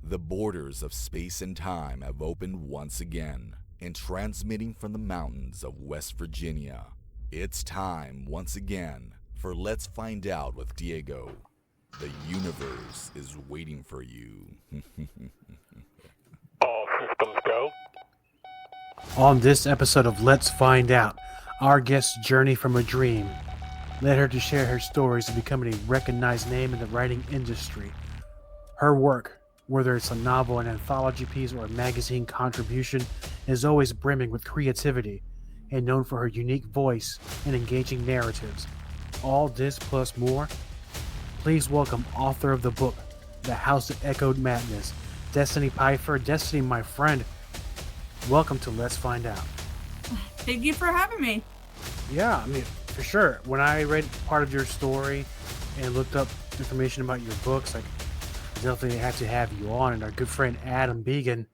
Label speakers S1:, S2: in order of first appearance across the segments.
S1: The borders of space and time have opened once again, and transmitting from the mountains of West Virginia, it's time once again for Let's Find Out with Diego. The universe is waiting for you.
S2: All systems go.
S3: On this episode of Let's Find Out, our guest's journey from a dream led her to share her stories of becoming a recognized name in the writing industry. Her work, whether it's a novel, an anthology piece, or a magazine contribution, is always brimming with creativity and known for her unique voice and engaging narratives. All this plus more. Please welcome author of the book, The House That Echoed Madness, Destiny Pifer. Destiny, my friend, welcome to Let's Find Out.
S4: Thank you for having me.
S3: Yeah, I mean, for sure. When I read part of your story and looked up information about your books, like, definitely had to have you on. And our good friend Adam Began,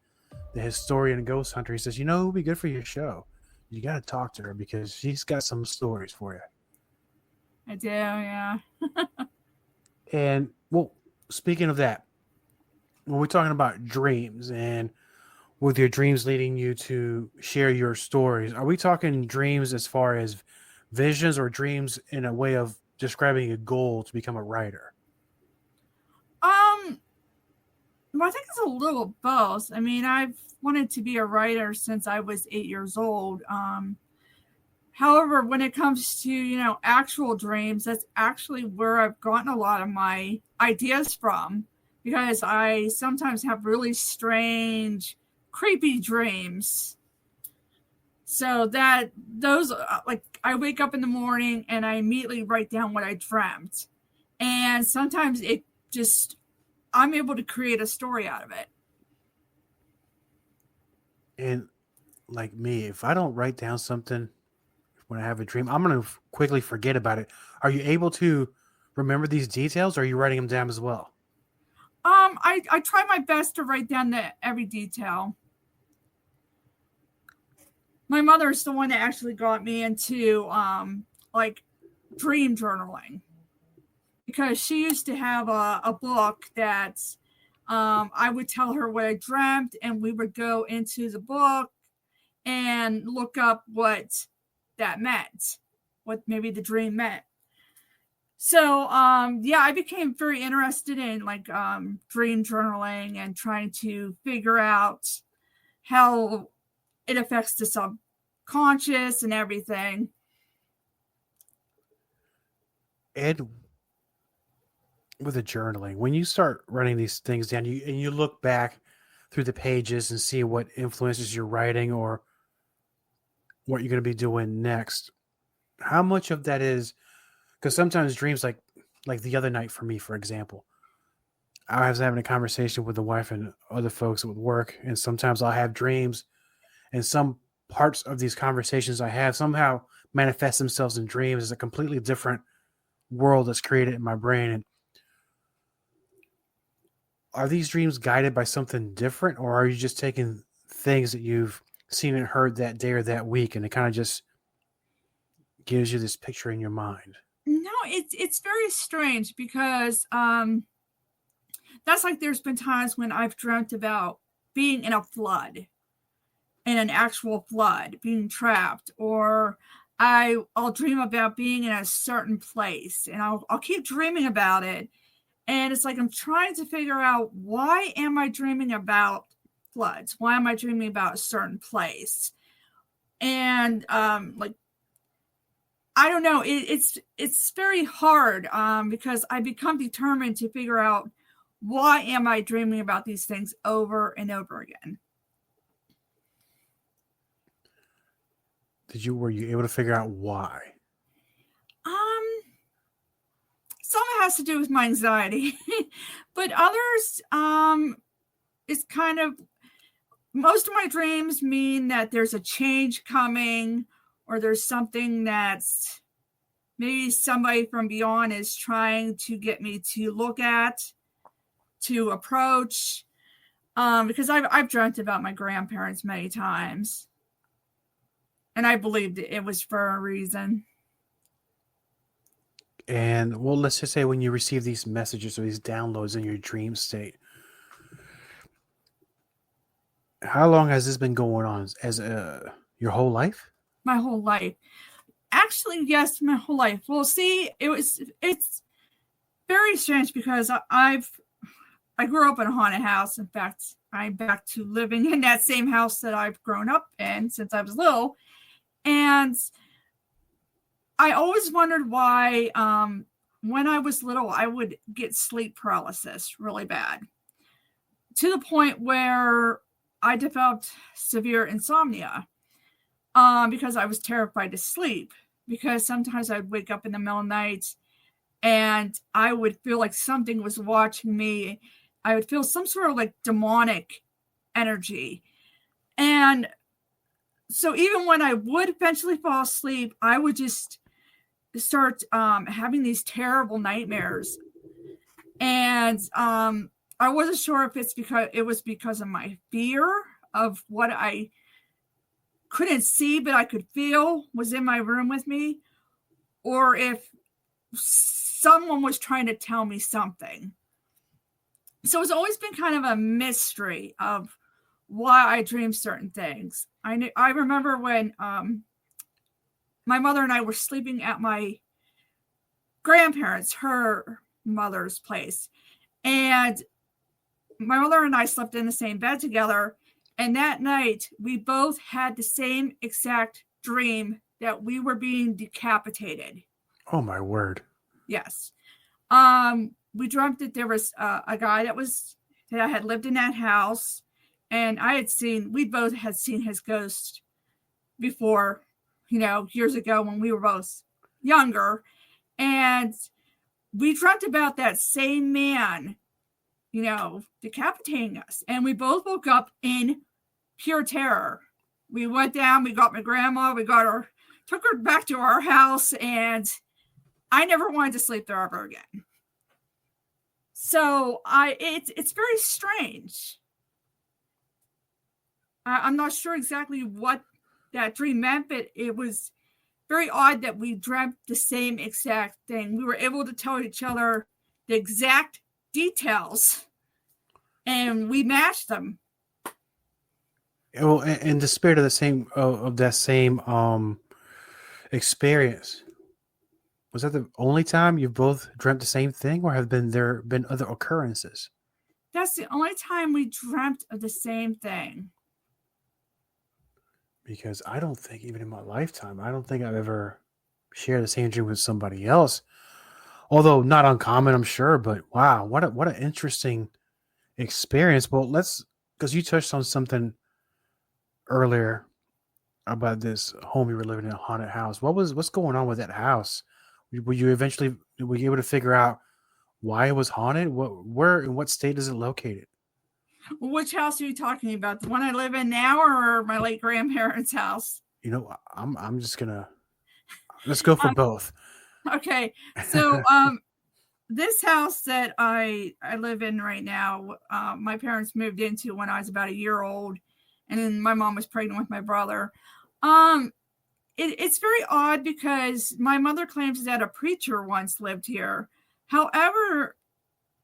S3: the historian and ghost hunter, he says, you know who would be good for your show? You got to talk to her because she's got some stories for you.
S4: I do, yeah.
S3: And, well, speaking of that, when we're talking about dreams and with your dreams leading you to share your stories, are we talking dreams as far as visions or dreams in a way of describing a goal to become a writer?
S4: Well, I think it's a little of both. I mean, I've wanted to be a writer since I was 8 years old. However, when it comes to, actual dreams, that's actually where I've gotten a lot of my ideas from, because I sometimes have really strange, creepy dreams. So those, like, I wake up in the morning and I immediately write down what I dreamt. And sometimes I'm able to create a story out of it.
S3: And like me, if I don't write down something when I have a dream, I'm going to quickly forget about it. Are you able to remember these details, or are you writing them down as well?
S4: I try my best to write down every detail. My mother's the one that actually got me into dream journaling, because she used to have a book that I would tell her what I dreamt, and we would go into the book and look up what that meant, what maybe the dream meant. So, I became very interested in dream journaling and trying to figure out how it affects the subconscious and everything.
S3: And with the journaling, when you start writing these things down, you look back through the pages and see what influences your writing or what you're going to be doing next, how much of that is, because sometimes dreams, like the other night for me, for example, I was having a conversation with the wife and other folks at work, and sometimes I'll have dreams, and some parts of these conversations I have somehow manifest themselves in dreams as a completely different world that's created in my brain. And are these dreams guided by something different, or are you just taking things that you've seen and heard that day or that week, and it kind of just gives you this picture in your mind?
S4: No, it's very strange, because that's like, there's been times when I've dreamt about being in a flood, in an actual flood, being trapped, or I'll dream about being in a certain place, and I'll keep dreaming about it. And it's like, I'm trying to figure out, why am I dreaming about floods? Why am I dreaming about a certain place? And I don't know. It's very hard, because I become determined to figure out, why am I dreaming about these things over and over again?
S3: Were you able to figure out why?
S4: Some has to do with my anxiety, but others, it's kind of, most of my dreams mean that there's a change coming, or there's something that's maybe somebody from beyond is trying to get me to look at, to approach, because I've dreamt about my grandparents many times, and I believed it was for a reason.
S3: And well, let's just say when you receive these messages or these downloads in your dream state, How long has this been going on? As your whole life?
S4: My whole life. Actually, yes, my whole life. Well, see, it's very strange because I grew up in a haunted house. In fact, I'm back to living in that same house that I've grown up in since I was little. And I always wondered why when I was little, I would get sleep paralysis really bad, to the point where I developed severe insomnia because I was terrified to sleep, because sometimes I'd wake up in the middle of the night and I would feel like something was watching me. I would feel some sort of like demonic energy. And so even when I would eventually fall asleep, I would just start having these terrible nightmares. And I wasn't sure if it was because of my fear of what I couldn't see but I could feel was in my room with me, or if someone was trying to tell me something. So it's always been kind of a mystery of why I dream certain things. I remember when my mother and I were sleeping at my grandparents, her mother's place, and my mother and I slept in the same bed together. And that night, we both had the same exact dream that we were being decapitated.
S3: Oh my word!
S4: Yes. We dreamt that there was a guy that had lived in that house, and we both had seen his ghost before, years ago when we were both younger. And we dreamt about that same man, decapitating us. And we both woke up in pure terror. We went down, we got my grandma, took her back to our house, and I never wanted to sleep there ever again. So it's very strange. I'm not sure exactly what that dream meant, but it was very odd that we dreamt the same exact thing. We were able to tell each other the exact details, and we matched them.
S3: Well, in the spirit of that same experience, was that the only time you both dreamt the same thing, or have there been other occurrences?
S4: That's the only time we dreamt of the same thing.
S3: Because I don't think, even in my lifetime, I don't think I've ever shared the same dream with somebody else. Although not uncommon, I'm sure. But wow, what an interesting experience. Well, because you touched on something earlier about this home you were living in, a haunted house. What's going on with that house? Were you able to figure out why it was haunted? In what state is it located?
S4: Which house are you talking about? The one I live in now, or my late grandparents' house?
S3: I'm just gonna let's go for both.
S4: Okay, so this house that I live in right now, my parents moved into when I was about a year old, and then my mom was pregnant with my brother. It's very odd because my mother claims that a preacher once lived here. However,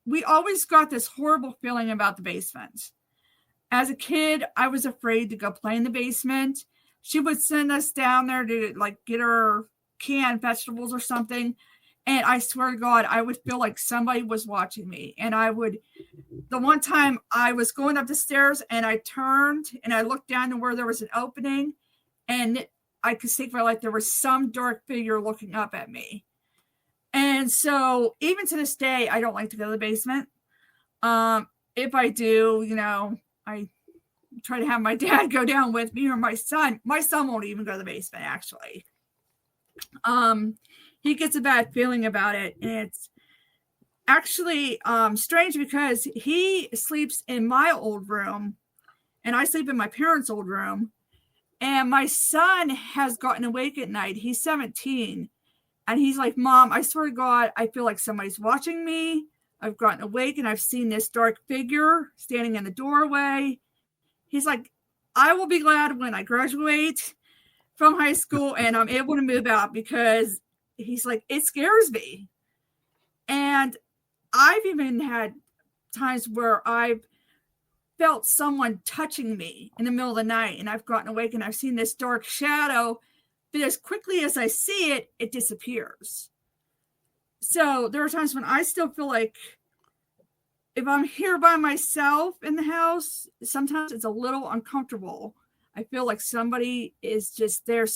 S4: we always got this horrible feeling about the basement. As a kid, I was afraid to go play in the basement. She would send us down there to get her canned vegetables or something. And I swear to God, I would feel like somebody was watching me. And the one time I was going up the stairs and I turned and I looked down to where there was an opening, and I could see like there was some dark figure looking up at me. And so even to this day, I don't like to go to the basement. If I do, I try to have my dad go down with me, or my son. My son won't even go to the basement, actually. He gets a bad feeling about it. And it's actually strange because he sleeps in my old room and I sleep in my parents' old room. And my son has gotten awake at night. He's 17. And he's like, Mom, I swear to God, I feel like somebody's watching me. I've gotten awake and I've seen this dark figure standing in the doorway. He's like, I will be glad when I graduate from high school and I'm able to move out, because he's like, it scares me. And I've even had times where I've felt someone touching me in the middle of the night, and I've gotten awake and I've seen this dark shadow, but as quickly as I see it, it disappears. So there are times when I still feel like if I'm here by myself in the house, sometimes it's a little uncomfortable. I feel like somebody is just there.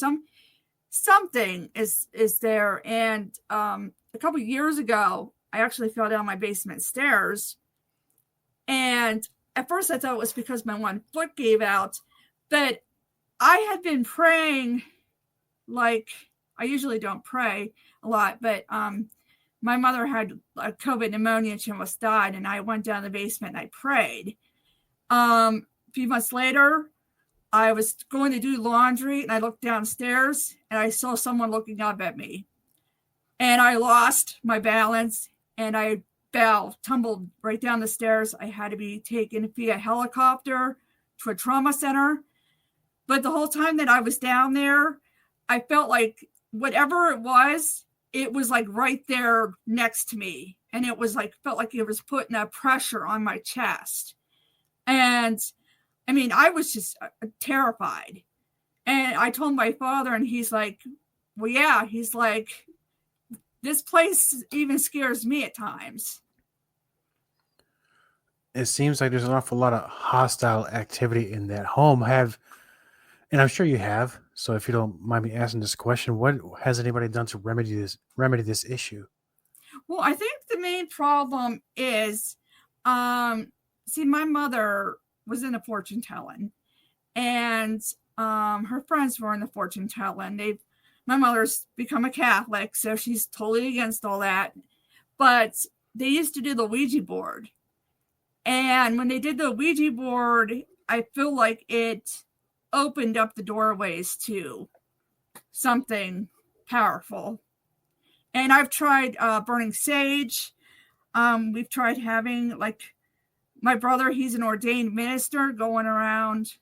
S4: Something is there. And a couple of years ago, I actually fell down my basement stairs. And at first I thought it was because my one foot gave out. But I had been praying, like I usually don't pray a lot, but my mother had COVID pneumonia and she almost died. And I went down the basement and I prayed. A few months later, I was going to do laundry and I looked downstairs and I saw someone looking up at me. And I lost my balance and I tumbled right down the stairs. I had to be taken via helicopter to a trauma center. But the whole time that I was down there, I felt like whatever it was like right there next to me. And it was like, felt like it was putting a pressure on my chest. And I mean, I was just terrified. And I told my father and he's like, well, yeah, he's like, this place even scares me at times.
S3: It seems like there's an awful lot of hostile activity in that home. And I'm sure you have. So if you don't mind me asking this question, what has anybody done to remedy this issue?
S4: Well, I think the main problem is, see, my mother was in the fortune telling, and her friends were in the fortune telling. My mother's become a Catholic, so she's totally against all that. But they used to do the Ouija board. And when they did the Ouija board, I feel like it opened up the doorways to something powerful. And I've tried burning sage. We've tried having, like, my brother, he's an ordained minister, going around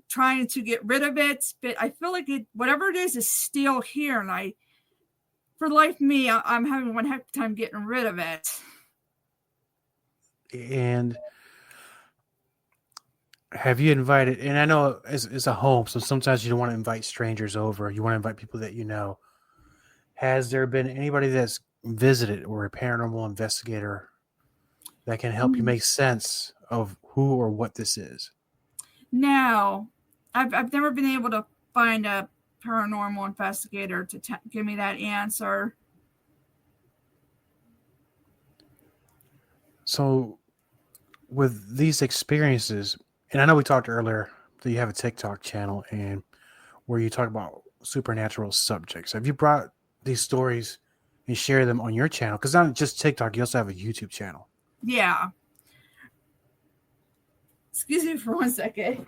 S4: trying to get rid of it. But I feel like whatever it is still here. And for the life of me, I'm having one heck of a time getting rid of it.
S3: And have you invited, and I know it's a home, so sometimes you don't want to invite strangers over. You want to invite people that you know. Has there been anybody that's visited or a paranormal investigator that can help you make sense of who or what this is?
S4: No, I've never been able to find a paranormal investigator to give me that answer.
S3: So with these experiences, and I know we talked earlier that you have a TikTok channel and where you talk about supernatural subjects. Have you brought these stories and share them on your channel? Because not just TikTok, you also have a YouTube channel.
S4: Yeah. Excuse me for 1 second.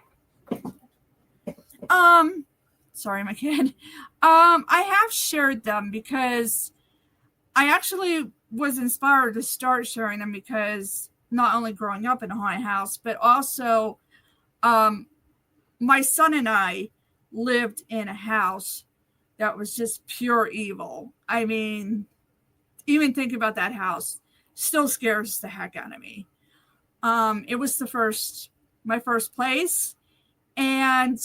S4: Sorry, my kid. I have shared them because I actually was inspired to start sharing them because not only growing up in a haunted house, but also my son and I lived in a house that was just pure evil. I mean, even thinking about that house still scares the heck out of me. It was my first place, and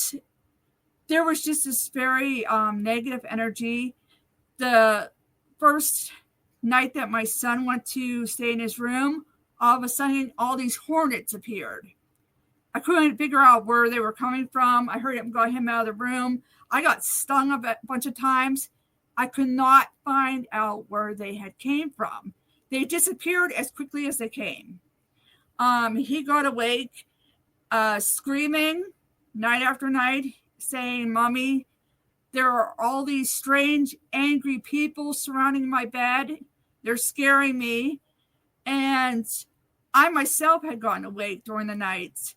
S4: there was just this very negative energy. The first night that my son went to stay in his room, all of a sudden, all these hornets appeared. I couldn't figure out where they were coming from. I heard him got him out of the room. I got stung a bunch of times. I could not find out where they had came from. They disappeared as quickly as they came. He got awake, screaming night after night, saying, "Mommy, there are all these strange, angry people surrounding my bed. They're scaring me." And I myself had gotten awake during the night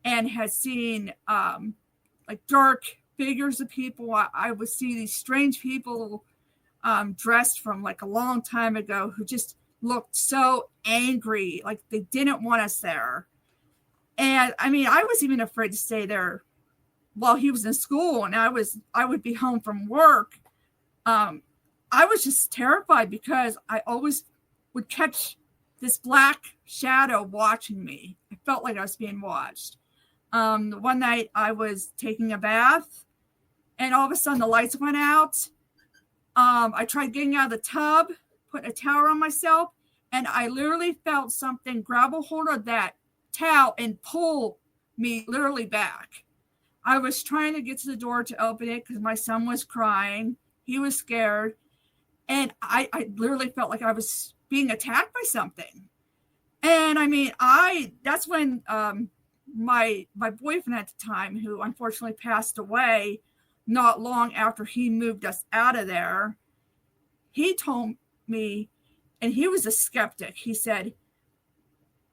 S4: and had seen like dark figures of people. I would see these strange people dressed from like a long time ago who just looked so angry, like they didn't want us there. And I mean, I was even afraid to stay there while he was in school, and I would be home from work. I was just terrified because I always would catch this black shadow watching me. I felt like I was being watched. One night I was taking a bath, and all of a sudden the lights went out. I tried getting out of the tub, put a towel on myself, and I literally felt something grab a hold of that towel and pull me literally back. I was trying to get to the door to open it because my son was crying. He was scared. And I literally felt like I was being attacked by something. And I mean, that's when my boyfriend at the time, who unfortunately passed away not long after he moved us out of there, he told me, and he was a skeptic. He said,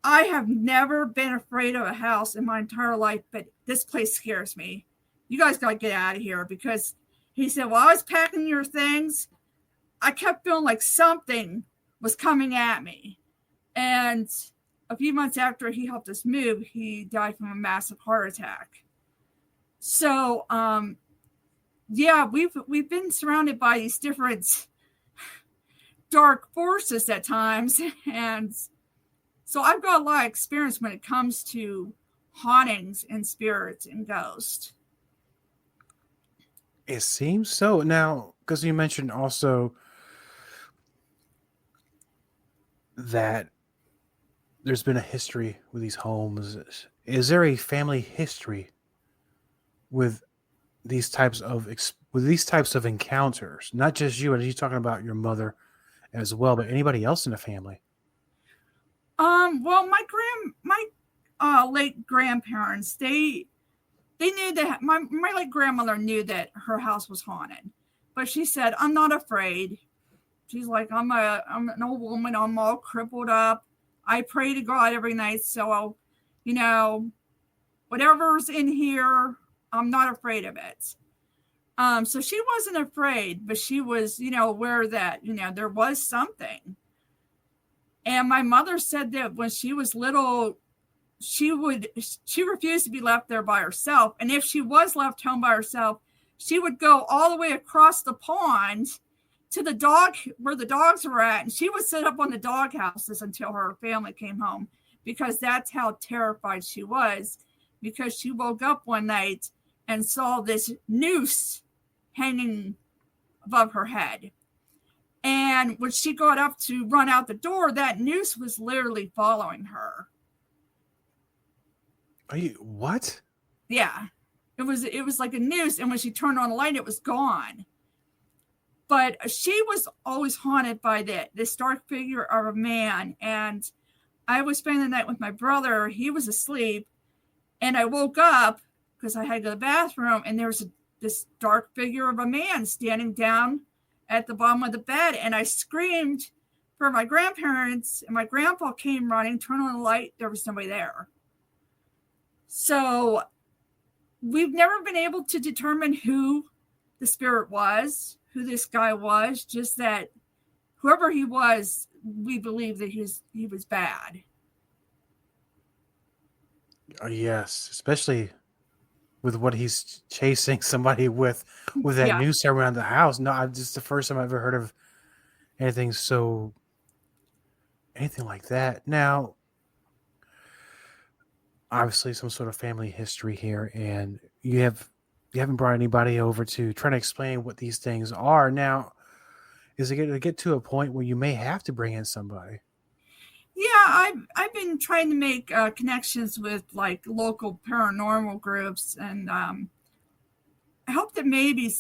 S4: I have never been afraid of a house in my entire life, but this place scares me. You guys got to get out of here, because he said, while I was packing your things, I kept feeling like something was coming at me. And a few months after he helped us move, he died from a massive heart attack. So, yeah, we've been surrounded by these different dark forces at times. And so I've got a lot of experience when it comes to hauntings and spirits and ghosts.
S3: It seems so. Now, because you mentioned also that there's been a history with these homes. Is there a family history with these types of encounters? Not just you, you're talking about your mother as well, but anybody else in the family?
S4: Well, my late grandparents, they knew that my late grandmother knew that her house was haunted, but she said, I'm not afraid. She's like, I'm an old woman. I'm all crippled up. I pray to God every night. So, whatever's in here, I'm not afraid of it. So she wasn't afraid, but she was, aware that, there was something. And my mother said that when she was little, she refused to be left there by herself. And if she was left home by herself, she would go all the way across the pond to the dog, where the dogs were at. And she would sit up on the dog houses until her family came home, because that's how terrified she was, because she woke up one night and saw this noose hanging above her head. And when she got up to run out the door, that noose was literally following her.
S3: What?
S4: Yeah. It was like a noose, and when she turned on the light, it was gone. But she was always haunted by this dark figure of a man. And I was spending the night with my brother. He was asleep, and I woke up because I had to go to the bathroom, and there was this dark figure of a man standing down at the bottom of the bed. And I screamed for my grandparents, and my grandpa came running, turned on the light. There was nobody there. So we've never been able to determine who the spirit was, who this guy was, just that whoever he was, we believe that he was bad.
S3: Yes, especially with what he's chasing somebody with that noose around the house. No, this is the first time I've ever heard of anything like that. Now, obviously some sort of family history here, and you haven't brought anybody over to try to explain what these things are. Now, is it going to get to a point where you may have to bring in somebody?
S4: Yeah, I've been trying to make connections with like local paranormal groups, and I hope that maybe,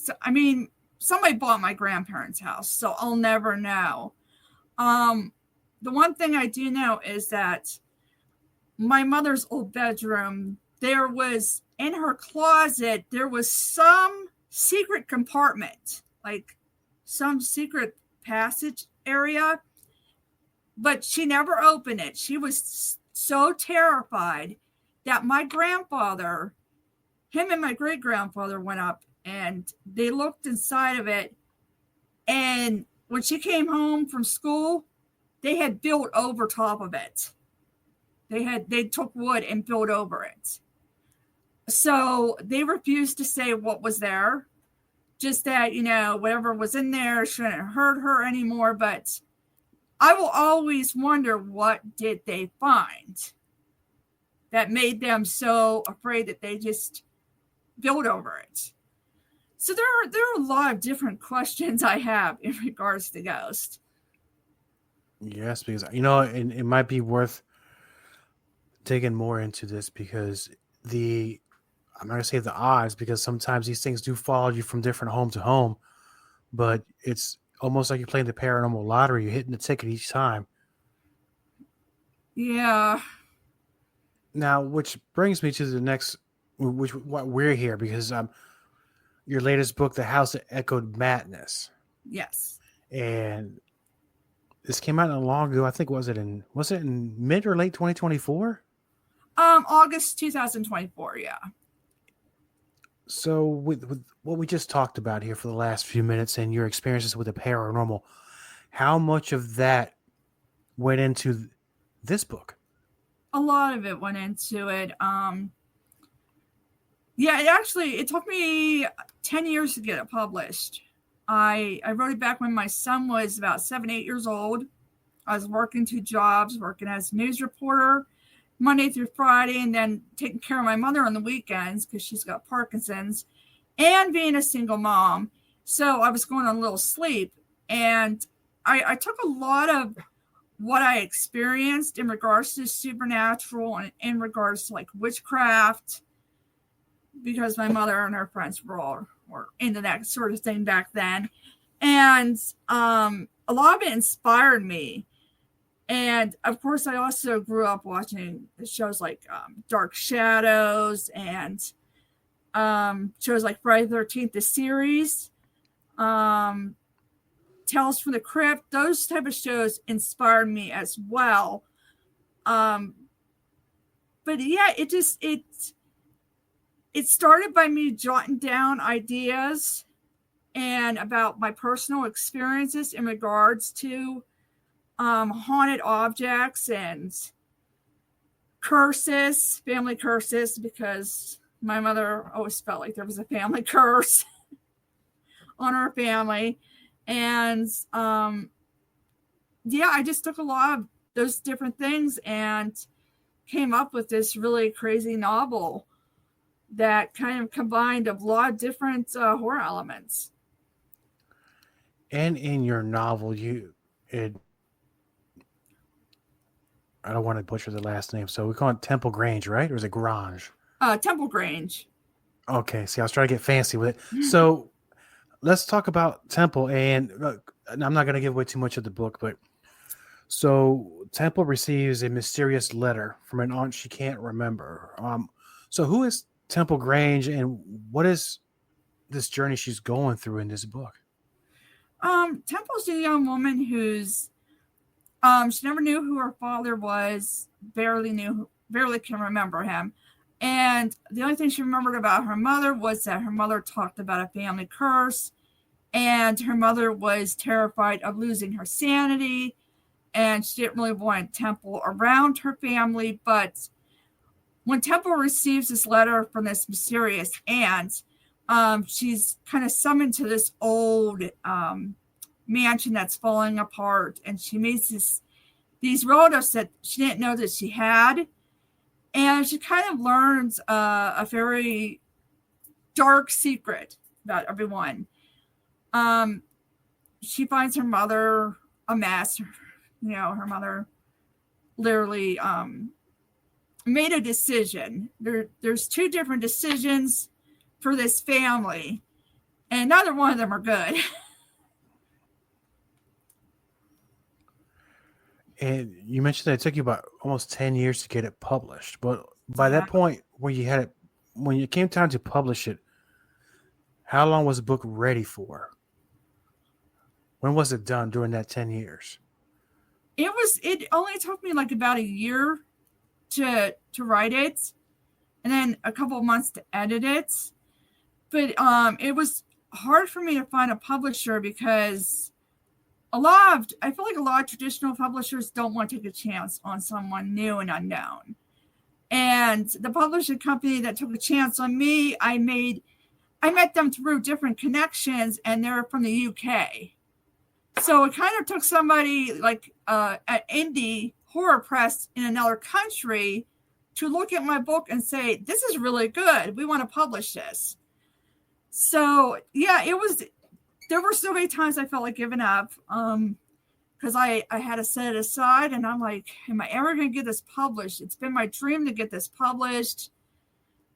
S4: somebody bought my grandparents' house, so I'll never know. The one thing I do know is that my mother's old bedroom, there was in her closet, there was some secret compartment, like some secret passage area, but she never opened it. She was so terrified that my grandfather, him and my great grandfather, went up and they looked inside of it. And when she came home from school, they had built over top of it. They took wood and built over it. So they refused to say what was there. Just that, whatever was in there shouldn't hurt her anymore. But I will always wonder, what did they find that made them so afraid that they just built over it. So there are a lot of different questions I have in regards to ghosts.
S3: Yes, because it might be worth digging more into this, because I'm not gonna say the odds, because sometimes these things do follow you from different home to home, but it's almost like you're playing the paranormal lottery. You're hitting the ticket each time.
S4: Yeah.
S3: Now, which brings me to the next, what we're here, because your latest book, The House That Echoed Madness.
S4: Yes.
S3: And this came out not long ago. I think was it in mid or late 2024?
S4: August 2024. Yeah.
S3: So with what we just talked about here for the last few minutes and your experiences with the paranormal, how much of that went into this book?
S4: A lot of it went into it. Yeah, it took me 10 years to get it published. I wrote it back when my son was about 7, 8 years old. I was working 2 jobs, working as a news reporter Monday through Friday, and then taking care of my mother on the weekends because she's got Parkinson's, and being a single mom. So I was going on a little sleep, and I took a lot of what I experienced in regards to supernatural and in regards to like witchcraft, because my mother and her friends were into that sort of thing back then. And a lot of it inspired me. And of course, I also grew up watching shows like Dark Shadows and shows like Friday the 13th, the series, Tales from the Crypt. Those type of shows inspired me as well. But yeah, it started by me jotting down ideas and about my personal experiences in regards to haunted objects and curses, family curses, because my mother always felt like there was a family curse on our family. And yeah, I just took a lot of those different things and came up with this really crazy novel that kind of combined a lot of different horror elements.
S3: And in your novel, I don't want to butcher the last name, so we call it Temple Grange, right? Or is it Grange?
S4: Temple Grange.
S3: Okay, see, I was trying to get fancy with it. So let's talk about Temple. And I'm not going to give away too much of the book, but so Temple receives a mysterious letter from an aunt she can't remember. So who is Temple Grange, and what is this journey she's going through in this book?
S4: Temple's a young woman who's she never knew who her father was, barely can remember him. And the only thing she remembered about her mother was that her mother talked about a family curse, and her mother was terrified of losing her sanity, and she didn't really want Temple around her family. But when Temple receives this letter from this mysterious aunt, she's kind of summoned to this old mansion that's falling apart, and she meets these relatives that she didn't know that she had, and she kind of learns a very dark secret about everyone. She finds her mother a mess. Her mother literally made a decision. There's 2 different decisions for this family, and neither one of them are good.
S3: And you mentioned that it took you about almost 10 years to get it published. But by that point, when it came time to publish it, how long was the book ready for? When was it done during that 10 years?
S4: It only took me like about a year to write it, and then a couple of months to edit it. But it was hard for me to find a publisher, because I feel like a lot of traditional publishers don't want to take a chance on someone new and unknown. And the publishing company that took a chance on me, I met them through different connections, and they're from the UK. So it kind of took somebody like an indie horror press in another country to look at my book and say, this is really good. We want to publish this. So yeah, there were so many times I felt like giving up. Because I had to set it aside, and I'm like, am I ever going to get this published? It's been my dream to get this published.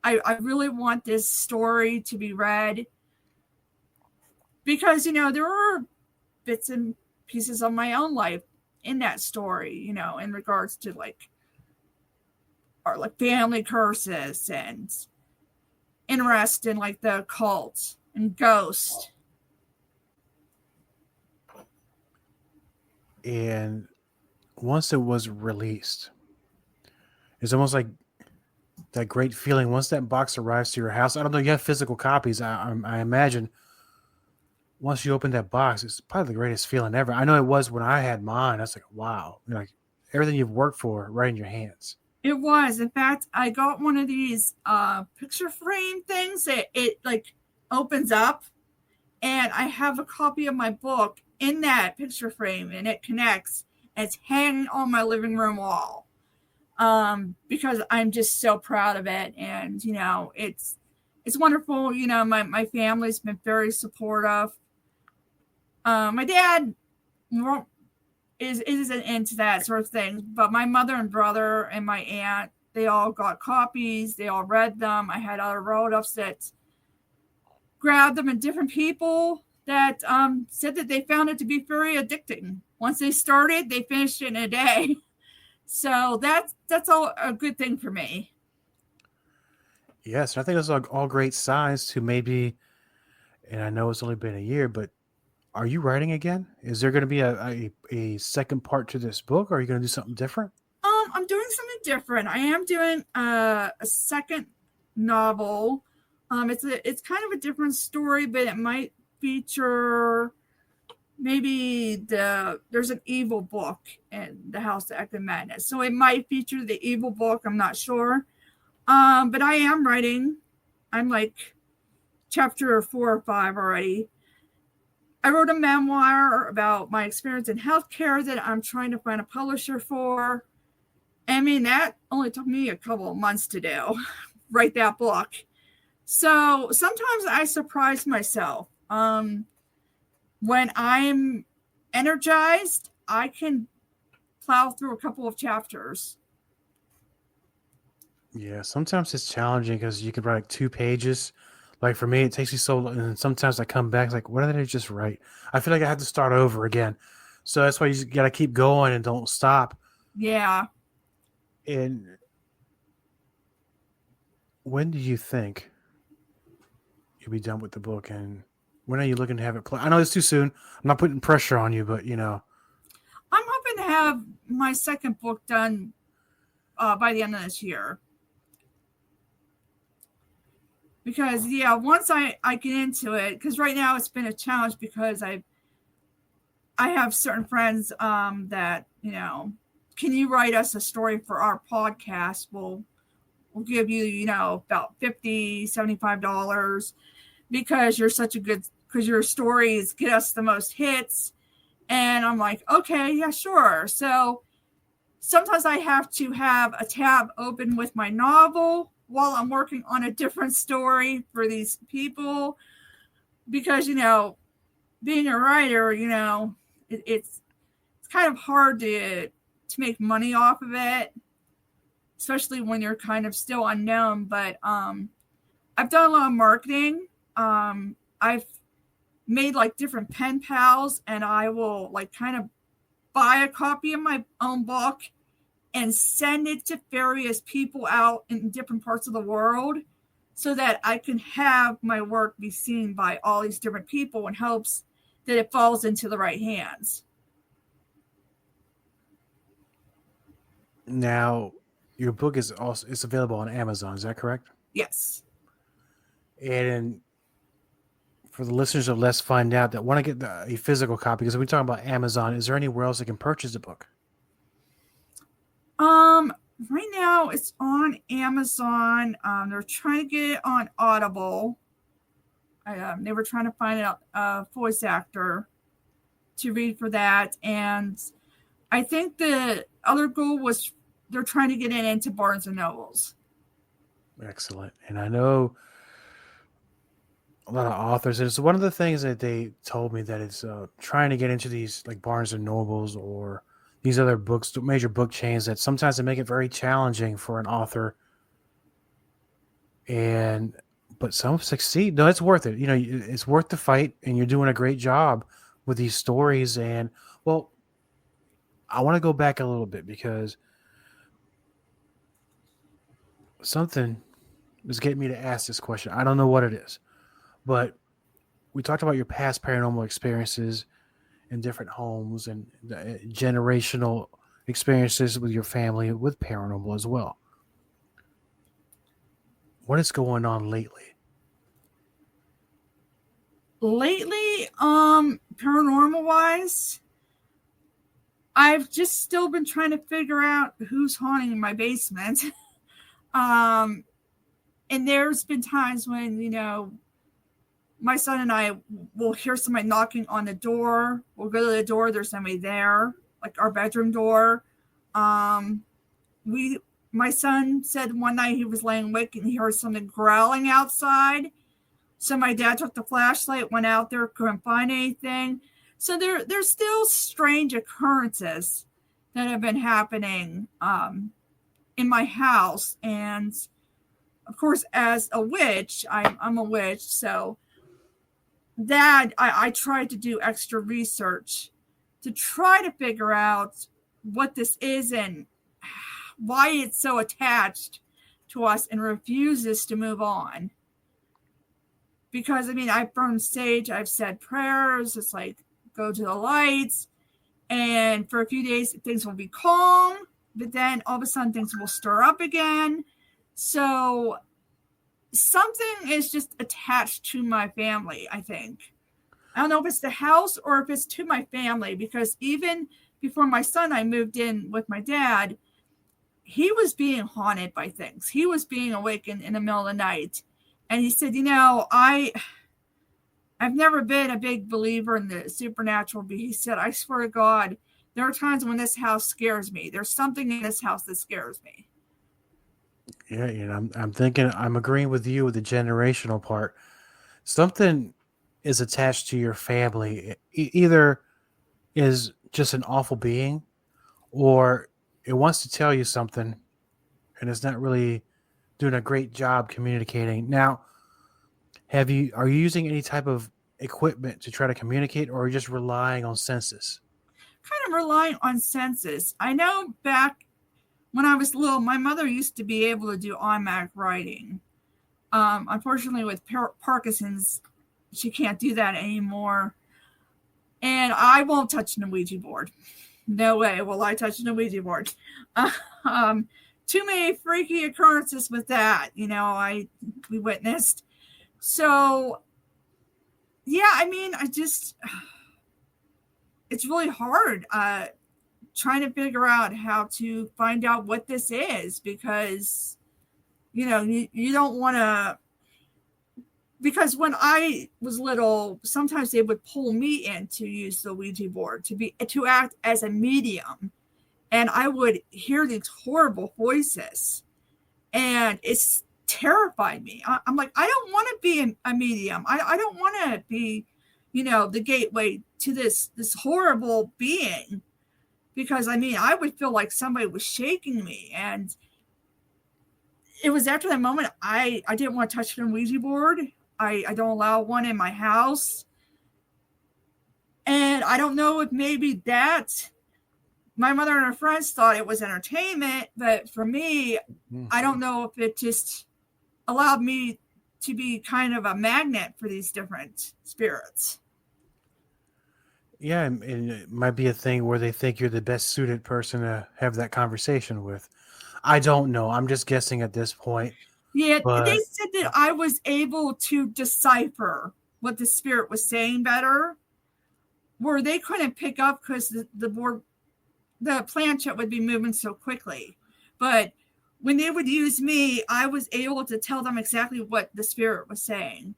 S4: I really want this story to be read. Because, there were bits and pieces of my own life in that story, in regards to like family curses and interest in like the occult and ghosts.
S3: And once it was released, it's almost like that great feeling once that box arrives to your house. I don't know, you have physical copies. I imagine once you open that box, it's probably the greatest feeling ever. I know it was when I had mine. I was like, wow, like everything you've worked for right in your hands.
S4: It was. In fact, I got one of these picture frame things that it like opens up, and I have a copy of my book in that picture frame, and it connects, and it's hanging on my living room wall. Because I'm just so proud of it, and it's wonderful. My family's been very supportive. My dad isn't into that sort of thing, but my mother and brother and my aunt, they all got copies. They all read them. I had other relatives that grabbed them, and different people that said that they found it to be very addicting. Once they started, they finished it in a day. So that's all a good thing for me.
S3: Yes, I think those are all great signs to maybe, and I know it's only been a year, but are you writing again? Is there going to be a second part to this book, or are you going to do something different?
S4: I'm doing something different. I am doing a second novel. It's kind of a different story, but it might feature maybe there's an evil book in the House of Active Madness. So it might feature the evil book. I'm not sure. But I am writing. I'm like chapter 4 or 5 already. I wrote a memoir about my experience in healthcare that I'm trying to find a publisher for. I mean, that only took me a couple of months to do, write that book. So sometimes I surprise myself. When I'm energized, I can plow through a couple of chapters.
S3: Yeah, sometimes it's challenging because you can write like 2 pages. Like for me, it takes me so long, and sometimes I come back like, what did I just write? I feel like I have to start over again. So that's why you got to keep going and don't stop.
S4: Yeah.
S3: And when do you think you'll be done with the book, and when are you looking to have it play? I know it's too soon. I'm not putting pressure on you, but
S4: I'm hoping to have my second book done by the end of this year. Because once I get into it, because right now it's been a challenge because I have certain friends that can you write us a story for our podcast? We'll give you about $50, $75 because you're such a good, because your stories get us the most hits. And I'm like, okay, yeah, sure. So sometimes I have to have a tab open with my novel while I'm working on a different story for these people, because being a writer, it's kind of hard to make money off of it, especially when you're kind of still unknown. But I've done a lot of marketing. I've made like different pen pals, and I will like kind of buy a copy of my own book and send it to various people out in different parts of the world so that I can have my work be seen by all these different people in hopes that it falls into the right hands.
S3: now your book is available on Amazon. Is that correct?
S4: Yes.
S3: And for the listeners of Let's Find Out that want to get a physical copy, because we're talking about Amazon, is there anywhere else they can purchase the book?
S4: Right now it's on Amazon. They're trying to get it on Audible. They were trying to find a voice actor to read for that. And I think the other goal was they're trying to get into Barnes and Nobles.
S3: Excellent. And I know a lot of authors. It's one of the things that they told me that it's trying to get into these like Barnes and Nobles or these other books, major book chains, that sometimes they make it very challenging for an author. But some succeed. No, it's worth it. It's worth the fight, and you're doing a great job with these stories. And well, I want to go back a little bit because something is getting me to ask this question. I don't know what it is, but we talked about your past paranormal experiences in different homes and generational experiences with your family with paranormal as well. What is going on lately?
S4: Lately, paranormal wise, I've just still been trying to figure out who's haunting my basement. And there's been times when, my son and I will hear somebody knocking on the door. We'll go to the door. There's somebody there, like our bedroom door. My son said one night he was laying awake and he heard something growling outside. So my dad took the flashlight, went out there, couldn't find anything. So there's still strange occurrences that have been happening in my house. And of course, as a witch, I'm a witch. So that I tried to do extra research to try to figure out what this is and why it's so attached to us and refuses to move on. Because, I've burned sage, I've said prayers, it's like, go to the lights, and for a few days, things will be calm, but then all of a sudden, things will stir up again. So, something is just attached to my family, I think. I don't know if it's the house or if it's to my family, because even before my son, I moved in with my dad, he was being haunted by things. He was being awakened in the middle of the night. And he said, I've never been a big believer in the supernatural, but he said, I swear to God, there are times when this house scares me. There's something in this house that scares me.
S3: Yeah, I'm thinking, I'm agreeing with you with the generational part. Something is attached to your family. Either is just an awful being, or it wants to tell you something, and it's not really doing a great job communicating. Now, are you using any type of equipment to try to communicate, or are you just relying on senses?
S4: Kind of relying on senses. I know back when I was little, my mother used to be able to do automatic writing. Unfortunately, with Parkinson's, she can't do that anymore. And I won't touch the Ouija board. No way will I touch the Ouija board. Too many freaky occurrences with that, we witnessed. So, yeah, it's really hard trying to figure out how to find out what this is, because, you don't want to, because when I was little, sometimes they would pull me in to use the Ouija board to act as a medium. And I would hear these horrible voices, and it's terrified me. I'm like, I don't want to be a medium. I don't want to be, the gateway to this horrible being, because I would feel like somebody was shaking me. And it was after that moment, I didn't want to touch the Ouija board. I don't allow one in my house. And I don't know if maybe my mother and her friends thought it was entertainment, but for me, I don't know if it just allowed me to be kind of a magnet for these different spirits.
S3: Yeah, and it might be a thing where they think you're the best suited person to have that conversation with. I don't know. I'm just guessing at this point.
S4: Yeah, they said that I was able to decipher what the spirit was saying better, where they couldn't pick up because the planchette would be moving so quickly. But when they would use me, I was able to tell them exactly what the spirit was saying.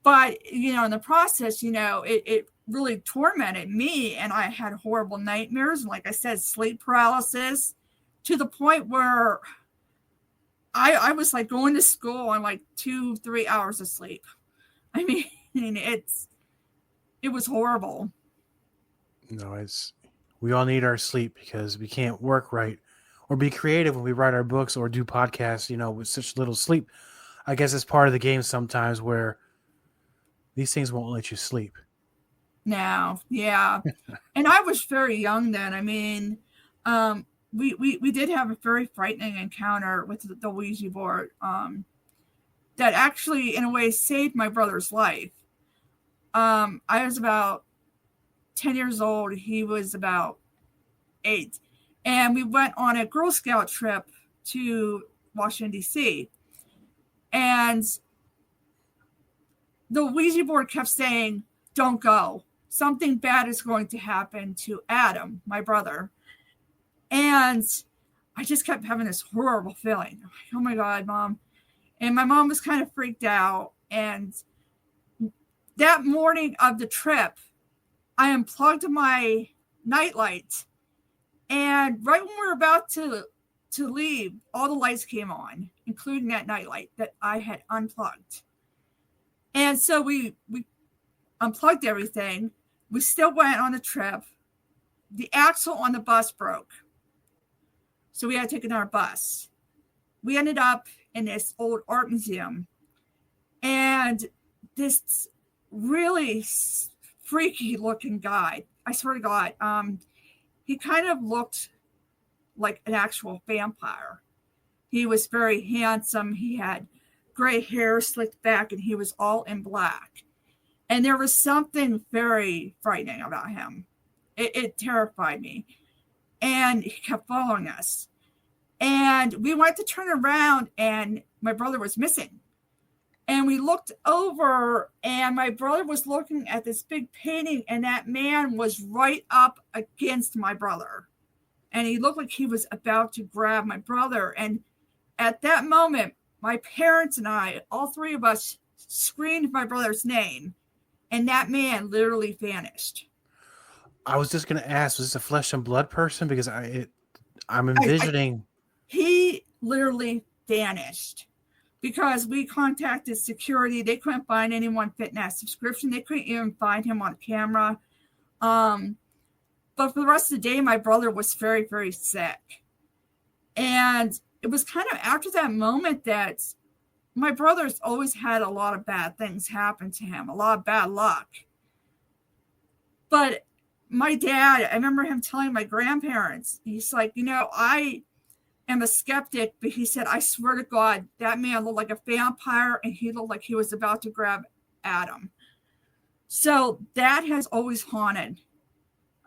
S4: But, in the process, it really tormented me, and I had horrible nightmares. And like I said, sleep paralysis, to the point where I was like going to school on like 2-3 hours of sleep. I mean, it was horrible.
S3: No, we all need our sleep because we can't work right or be creative when we write our books or do podcasts, with such little sleep. I guess it's part of the game sometimes where these things won't let you sleep.
S4: No, yeah. And I was very young then. I mean, we did have a very frightening encounter with the Ouija board that actually, in a way, saved my brother's life. I was about 10 years old. He was about 8. And we went on a Girl Scout trip to Washington, D.C. And the Ouija board kept saying, don't go. Something bad is going to happen to Adam, my brother. And I just kept having this horrible feeling. I'm like, oh my God, Mom. And my mom was kind of freaked out. And that morning of the trip, I unplugged my nightlight. And right when we were about to leave, all the lights came on, including that nightlight that I had unplugged. And so we unplugged everything. We still went on the trip. The axle on the bus broke. So we had to take another bus. We ended up in this old art museum. And this really freaky looking guy, I swear to God, he kind of looked like an actual vampire. He was very handsome. He had gray hair slicked back, and he was all in black. And there was something very frightening about him. It terrified me. And he kept following us. And we went to turn around, and my brother was missing. And we looked over, and my brother was looking at this big painting, and that man was right up against my brother. And he looked like he was about to grab my brother. And at that moment, my parents and I, all three of us, screamed my brother's name, and that man literally vanished.
S3: I was just going to ask, was this a flesh and blood person? Because I'm envisioning...
S4: He literally vanished because we contacted security. They couldn't find anyone fitting that subscription. They couldn't even find him on camera. But for the rest of the day, my brother was very, very sick. And it was kind of after that moment that my brother's always had a lot of bad things happen to him, a lot of bad luck. But my dad, I remember him telling my grandparents, he's like, I am a skeptic, but he said, I swear to God, that man looked like a vampire, and he looked like he was about to grab Adam. So that has always haunted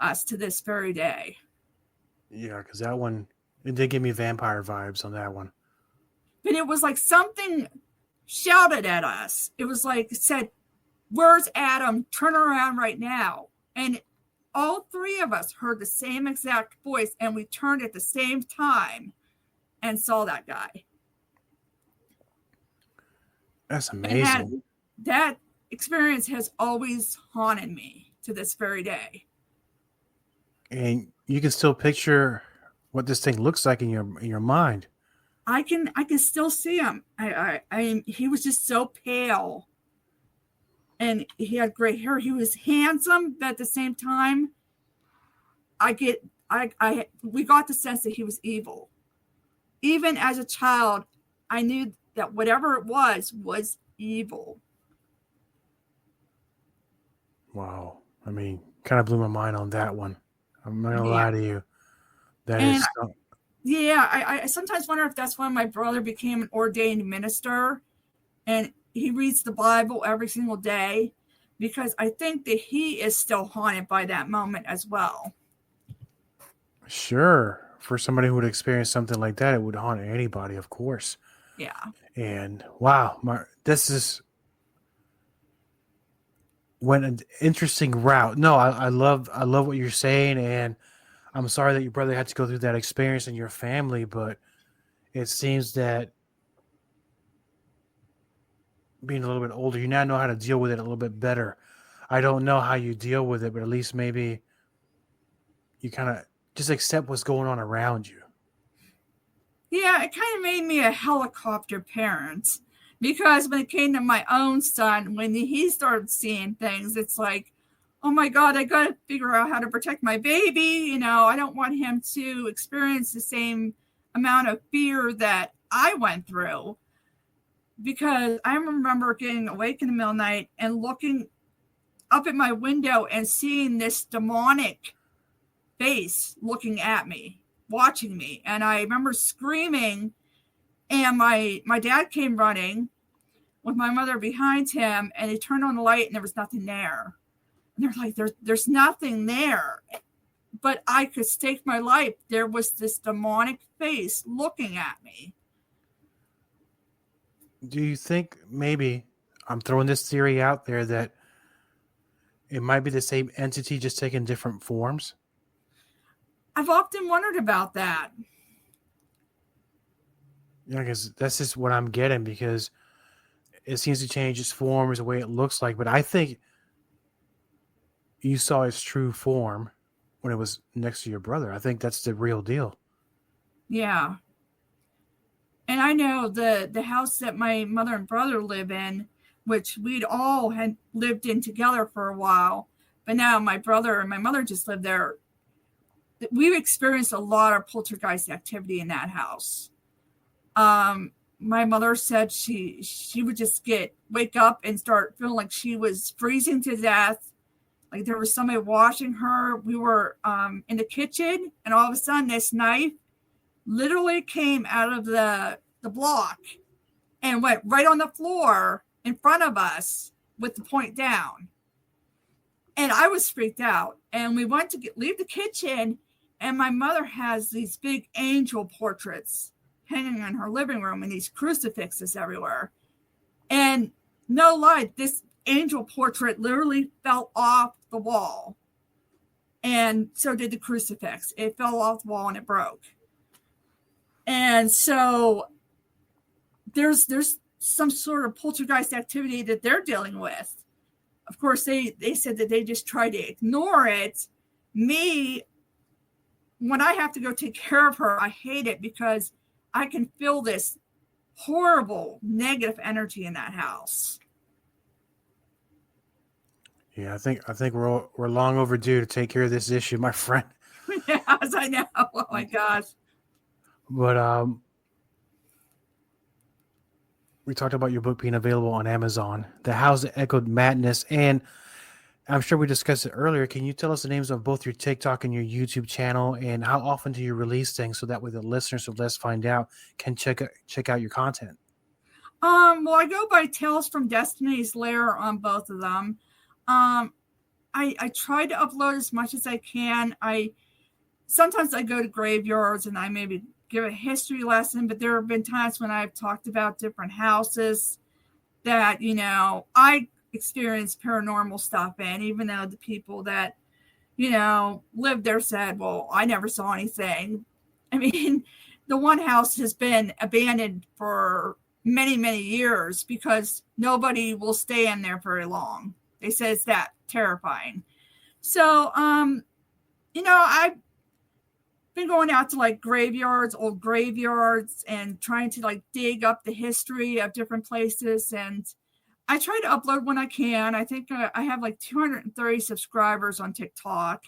S4: us to this very day.
S3: Yeah, because that one, it did give me vampire vibes on that one.
S4: But it was like something shouted at us. It was like, it said, where's Adam? Turn around right now. And all three of us heard the same exact voice, and we turned at the same time and saw that guy.
S3: That's amazing.
S4: That experience has always haunted me to this very day.
S3: And you can still picture what this thing looks like in your mind.
S4: I can still see him. He was just so pale, and he had gray hair. He was handsome, but at the same time, we got the sense that he was evil. Even as a child, I knew that whatever it was evil.
S3: Wow. I mean, kind of blew my mind on that one. I'm not gonna lie to you.
S4: I sometimes wonder if that's when my brother became an ordained minister, and he reads the Bible every single day, because I think that he is still haunted by that moment as well.
S3: Sure. For somebody who would experience something like that, it would haunt anybody, of course.
S4: Yeah.
S3: And wow, this went an interesting route. No, I love what you're saying, and I'm sorry that your brother had to go through that experience in your family, but it seems that being a little bit older, you now know how to deal with it a little bit better. I don't know how you deal with it, but at least maybe you kind of just accept what's going on around you.
S4: Yeah, it kind of made me a helicopter parent, because when it came to my own son, when he started seeing things, it's like, oh my God, I got to figure out how to protect my baby. You know, I don't want him to experience the same amount of fear that I went through. Because I remember getting awake in the middle of the night and looking up at my window and seeing this demonic face looking at me, watching me. And I remember screaming, and my dad came running with my mother behind him, and they turned on the light and there was nothing there. And they're like, there's nothing there. But I could stake my life. There was this demonic face looking at me.
S3: Do you think maybe, I'm throwing this theory out there, that it might be the same entity just taking different forms?
S4: I've often wondered about that.
S3: Yeah, because that's just what I'm getting, because it seems to change its form, the way it looks like. But I think you saw its true form when it was next to your brother. I think that's the real deal.
S4: Yeah. And I know the house that my mother and brother live in, which we'd all had lived in together for a while, but now my brother and my mother just live there. We've experienced a lot of poltergeist activity in that house. My mother said she would just wake up and start feeling like she was freezing to death. Like there was somebody watching her. We were in the kitchen, and all of a sudden this knife literally came out of the block and went right on the floor in front of us with the point down. And I was freaked out. And we went to leave the kitchen, and my mother has these big angel portraits hanging in her living room and these crucifixes everywhere. And no lie, this angel portrait literally fell off the wall. And so did the crucifix. It fell off the wall and it broke. And so there's some sort of poltergeist activity that they're dealing with. Of course, they said that they just try to ignore it. Me, when I have to go take care of her, I hate it because I can feel this horrible negative energy in that house.
S3: Yeah, I think we're long overdue to take care of this issue, my friend.
S4: Yes, I know. Oh my gosh.
S3: But we talked about your book being available on Amazon, The House That Echoed Madness, and I'm sure we discussed it earlier. Can you tell us the names of both your TikTok and your YouTube channel, and how often do you release things so that way the listeners of Let's Find Out can check out your content?
S4: Well, I go by Tales from Destiny's Lair on both of them. I try to upload as much as I can. Sometimes I go to graveyards and I maybe give a history lesson, but there have been times when I've talked about different houses that, I experienced paranormal stuff in, even though the people that, lived there said, well, I never saw anything. I mean, the one house has been abandoned for many, many years because nobody will stay in there very long. They say it's that terrifying. So, I've been going out to like old graveyards, and trying to like dig up the history of different places. And I try to upload when I can. I think I have like 230 subscribers on TikTok.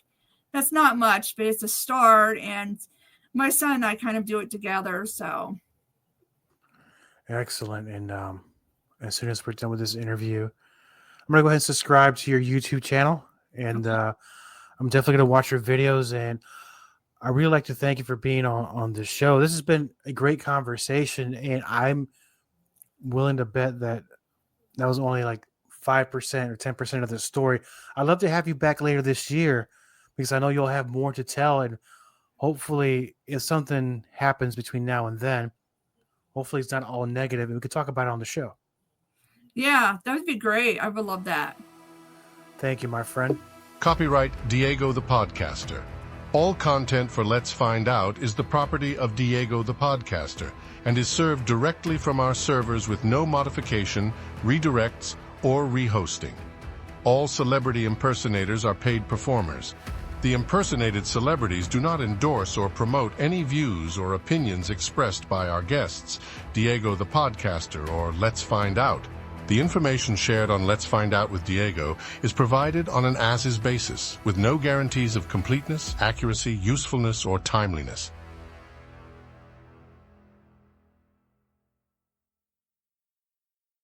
S4: That's not much, but it's a start. And my son and I kind of do it together. So.
S3: Excellent. And as soon as we're done with this interview, I'm going to go ahead and subscribe to your YouTube channel. And I'm definitely going to watch your videos. And I really like to thank you for being on the show. This has been a great conversation. And I'm willing to bet that was only like 5% or 10% of the story. I'd love to have you back later this year, because I know you'll have more to tell. And hopefully, if something happens between now and then, hopefully it's not all negative, and we could talk about it on the show.
S4: Yeah, that would be great. I would love that.
S3: Thank you, my friend.
S2: Copyright Diego the Podcaster. All content for Let's Find Out is the property of Diego the Podcaster and is served directly from our servers with no modification, redirects, or rehosting. All celebrity impersonators are paid performers. The impersonated celebrities do not endorse or promote any views or opinions expressed by our guests, Diego the Podcaster, or Let's Find Out. The information shared on Let's Find Out with Diego is provided on an as-is basis, with no guarantees of completeness, accuracy, usefulness, or timeliness.